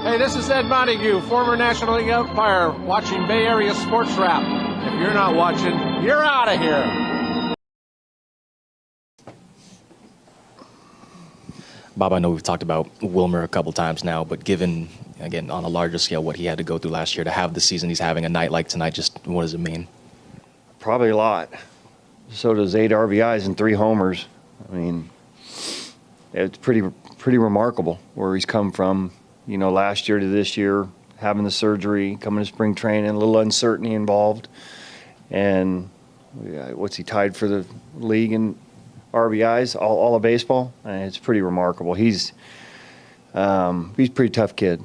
Hey, this is Ed Montague, former National League umpire, watching Bay Area Sports Wrap. If you're not watching, you're out of here. Bob, I know we've talked about Wilmer a couple times now, but given, again, on a larger scale, what he had to go through last year to have the season he's having a night like tonight, just what does it mean? Probably a lot. So does 8 RBIs and 3 homers. I mean, it's pretty remarkable where he's come from, you know, last year to this year, having the surgery, coming to spring training, a little uncertainty involved. And what's he tied for the league in RBIs, all of baseball? And it's pretty remarkable. He's a pretty tough kid.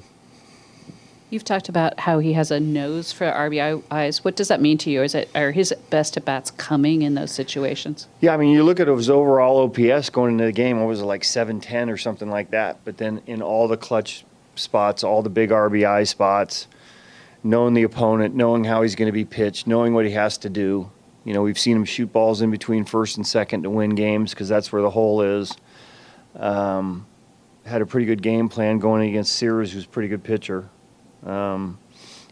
You've talked about how he has a nose for RBIs. What does that mean to you? Are his best at-bats coming in those situations? Yeah, I mean, you look at his overall OPS going into the game, what was it, like 710 or something like that? But then in all the clutch spots, all the big RBI spots, knowing the opponent, knowing how he's going to be pitched, knowing what he has to do. You know, we've seen him shoot balls in between first and second to win games because that's where the hole is. Had a pretty good game plan going against Sears, who's a pretty good pitcher. And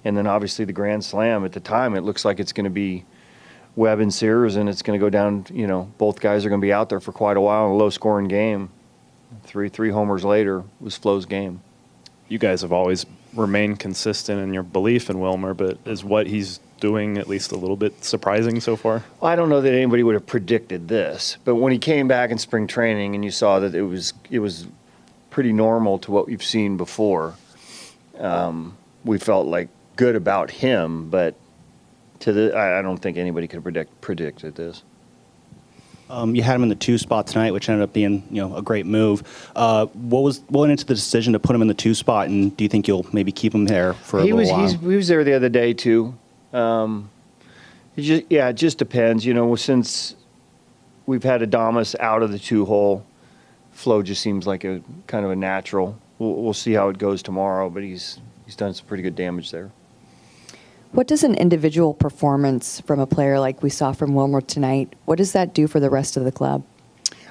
then obviously the grand slam at the time, it looks like it's going to be Webb and Sears, and it's going to go down, you know, both guys are going to be out there for quite a while in a low-scoring game. Three homers later was Flo's game. You guys have always remained consistent in your belief in Wilmer, but is what he's doing at least a little bit surprising so far? Well, I don't know that anybody would have predicted this, but when he came back in spring training and you saw that it was pretty normal to what we've seen before, we felt like good about him, but I don't think anybody could have predicted this. You had him in the 2 spot tonight, which ended up being, you know, a great move. What went into the decision to put him in the 2 spot, and do you think you'll maybe keep him there for a little while? He was there the other day too. It just depends. You know, since we've had Adames out of the 2 hole, Flo just seems like a kind of a natural. We'll see how it goes tomorrow, but he's done some pretty good damage there. What does an individual performance from a player like we saw from Wilmer tonight, what does that do for the rest of the club?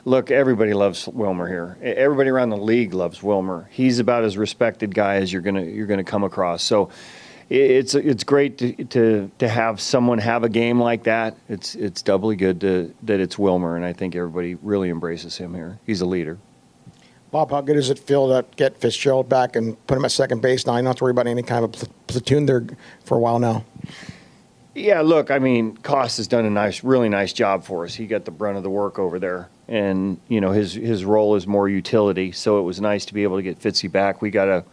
Look, everybody loves Wilmer here. Everybody around the league loves Wilmer. He's about as respected guy as you're gonna come across. So it's great to have someone have a game like that. It's doubly good that it's Wilmer, and I think everybody really embraces him here. He's a leader. Bob, how good does it feel to get Fitzgerald back and put him at second base now? I don't have to worry about any kind of platoon there for a while now. Yeah, look, I mean, Cost has done a really nice job for us. He got the brunt of the work over there, and you know his role is more utility. So it was nice to be able to get Fitzy back. We got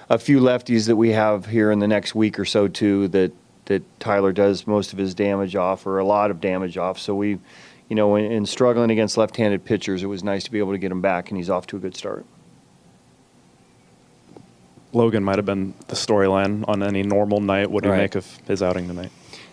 a few lefties that we have here in the next week or so too that Tyler does most of his damage off, or a lot of damage off. So we. You know, in struggling against left-handed pitchers, it was nice to be able to get him back, and he's off to a good start. Logan might have been the storyline on any normal night. What do you make of his outing tonight?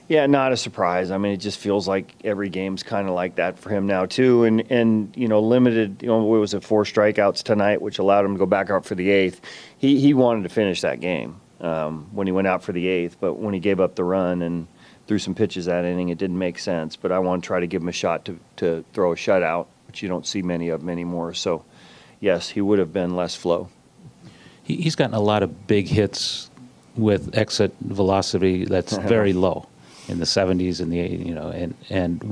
Yeah, not a surprise. I mean, it just feels like every game's kind of like that for him now, too. And you know, limited, you know, what was it, 4 strikeouts tonight, which allowed him to go back out for the 8th. He wanted to finish that game when he went out for the 8th, but when he gave up the run and threw some pitches that inning, it didn't make sense. But I want to try to give him a shot to throw a shutout, which you don't see many of them anymore. So, yes, he would have been less flow. He's gotten a lot of big hits with exit velocity that's very low, in the 70s and the 80s, you know. And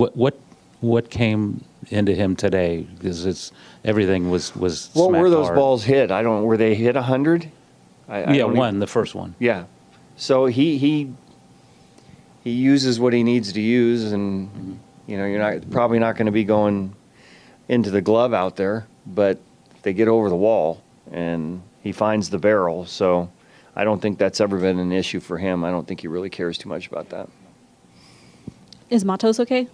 what came into him today? Because everything was. What were those hard. balls hit? Were they hit 100? The first one. Yeah, so he uses what he needs to use, and you know, you're probably not going to be going into the glove out there, but they get over the wall and he finds the barrel. So I don't think that's ever been an issue for him. I don't think he really cares too much about that. Is Matos okay?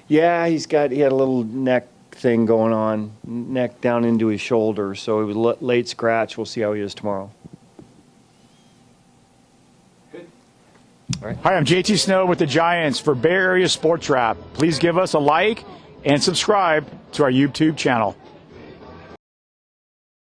Yeah, he had a little neck thing going on, neck down into his shoulder, so it was late scratch. We'll see how he is tomorrow. All right. Hi, I'm JT Snow with the Giants for Bay Area Sports Wrap. Please give us a like and subscribe to our YouTube channel.